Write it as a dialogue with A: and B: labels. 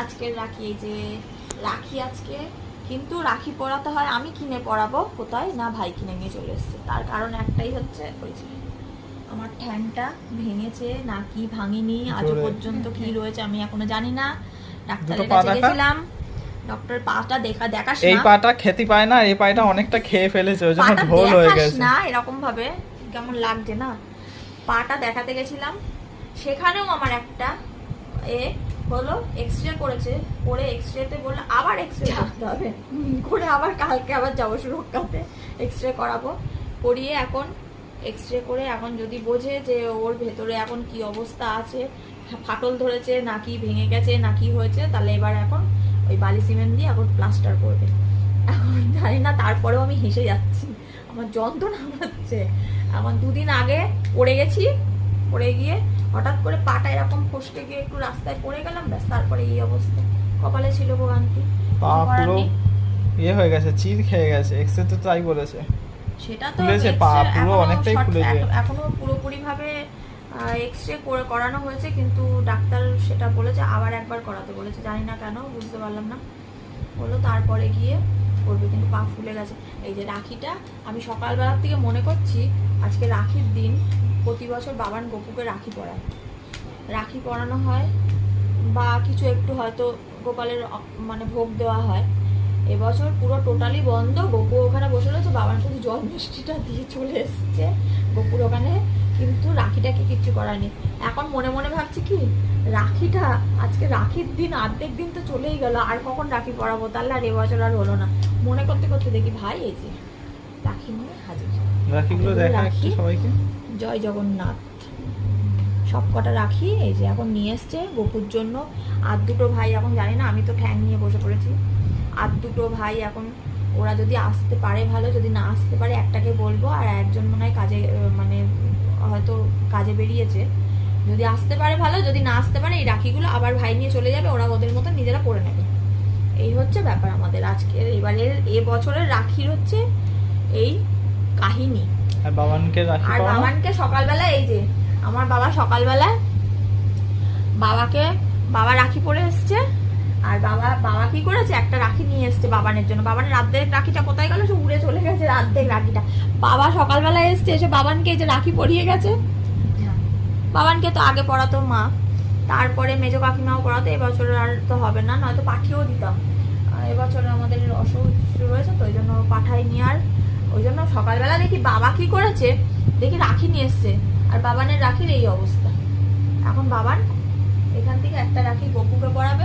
A: আজকের রাখি, এই যে রাখি আজকে, কিন্তু রাখি পরাতে হয় আমি কিনে পরাবো, কোথায় না ভাই কিনে নিয়ে চলে এসছে। তার কারণ একটাই হচ্ছে ওই যে আমার ঠ্যাংটা ভেঙেছে না কি ভাঙিনি আজও পর্যন্ত, কি রয়েছে আমি এখনো জানি না। ডাক্তারের কাছে গেছিলাম, ডক্টর পাটা দেখাস না,
B: এই পাটা খেতে পায় না, এই পাটা অনেকটা খেয়ে ফেলেছে, ওই জন্য ঢোল হয়ে গেছে
A: না এরকম ভাবে, কেমন লাগছে না। পাটা দেখাতে গেছিলাম, সেখানেও আমার একটা হলো এক্সরে করেছে, করে এক্সরেতে বললো আবার এক্সরে করতে হবে, করে আবার কালকে আবার যাবো সুরক্ষাতে এক্সরে করাবো। করিয়ে এখন এক্সরে করে এখন যদি বোঝে যে ওর ভেতরে এখন কি অবস্থা আছে, ফাটল ধরেছে নাকি ভেঙে গেছে না কি হয়েছে, তাহলে এবার এখন ওই বালি সিমেন্ট দিয়ে এখন প্লাস্টার করবে। এখন জানি না, তারপরেও আমি হেসে যাচ্ছি, আমার যন্ত্রণা হচ্ছে। এখন দুদিন আগে পড়ে গেছি, পড়ে গিয়ে হঠাৎ করে পাটা এরকম ফসকে গিয়ে একটু রাস্তায় পড়ে গেলাম, ব্যাস তারপরে এই অবস্থা। কপালে ছিল ভোগান্তি,
B: পা পুরো ইয়ে হয়ে গেছে, চির খেয়ে গেছে, এক্সরে তো তাই বলেছে।
A: সেটা তো
B: ফুলেছে পা পুরো, অনেকটাই ফুলেছে।
A: এখনো পুরোপুরি ভাবে এক্সরে করানো হয়েছে, কিন্তু ডাক্তার সেটা বলেছে আবার একবার করাতে বলেছে, জানি না কেন, বুঝতে পারলাম না। বললো তারপরে গিয়ে করবে, কিন্তু পা ফুলে গেছে। এই যে রাখিটা আমি সকালবেলার থেকে মনে করছি, আজকে রাখির দিন। প্রতি বছর বাবান গপুকে রাখি পরায়, রাখি পরানো হয় বা কিছু একটু হয়তো গোপালের মানে ভোগ দেওয়া হয়। এবছর পুরো টোটালি বন্ধ, গপু ওখানে বসে রয়েছে, বাবান শুধু জল মিষ্টিটা দিয়ে চলে এসছে গপুর ওখানে, কিন্তু রাখিটাকে কিচ্ছু করায়নি। এখন মনে মনে ভাবছি কি, রাখিটা আজকে রাখির দিন, অর্ধেক দিন তো চলেই গেল, আর কখন রাখি পরাবো, তাহলে আর এবছর আর হলো না। মনে করতে করতে দেখি ভাই এই যে রাখি নিয়ে হাজির।
B: রাখিগুলো দেখা একটু সবাইকে।
A: জয় জগন্নাথ। সব কটা রাখি এই যে এখন নিয়ে এসছে গপুর জন্য। আর দুটো ভাই এখন জানি না, আমি তো ঠ্যাং নিয়ে বসে পড়েছি। আর দুটো ভাই এখন, ওরা যদি আসতে পারে ভালো, যদি না আসতে পারে একটাকে বলবো, আর একজন মনে হয় কাজে মানে হয়তো কাজে বেরিয়েছে। যদি আসতে পারে ভালো, যদি না আসতে পারে এই রাখিগুলো আবার ভাই নিয়ে চলে যাবে, ওরা ওদের মতো নিজেরা পরে নেবে। এই হচ্ছে ব্যাপার আমাদের আজকের এবারের বছরের রাখির হচ্ছে এই কাহিনী।
B: আর বাবানকে রাখি,
A: আর বাবানকে সকালবেলা এই যে আমার বাবা সকালবেলা বাবা রাখি পরে এসছে। আর বাবা কি করেছে, একটা রাখি নিয়ে এসছে বাবানের জন্য। বাবানের রাতের রাখিটা কোথায় গেল, সে উড়ে চলে গেছে রাতের রাখিটা। বাবা সকালবেলা এসছে, এসে বাবানকে এই যে রাখি পরিয়ে গেছে। বাবানকে তো আগে পড়াতো মা, তারপরে মেজো কাকিমাও পড়াতো। এবছর আর তো হবে না, নয়তো পাঠিয়েও দিতাম। এবছর আমাদের অসুখ রয়েছে তো ওই জন্য পাঠাইনি। আর ওই জন্য সকালবেলা দেখি বাবা কি করেছে, দেখি রাখি নিয়ে এসছে, আর বাবানের রাখির এই অবস্থা। এখন বাবান এখান থেকে একটা রাখি গপুকে পরাবে,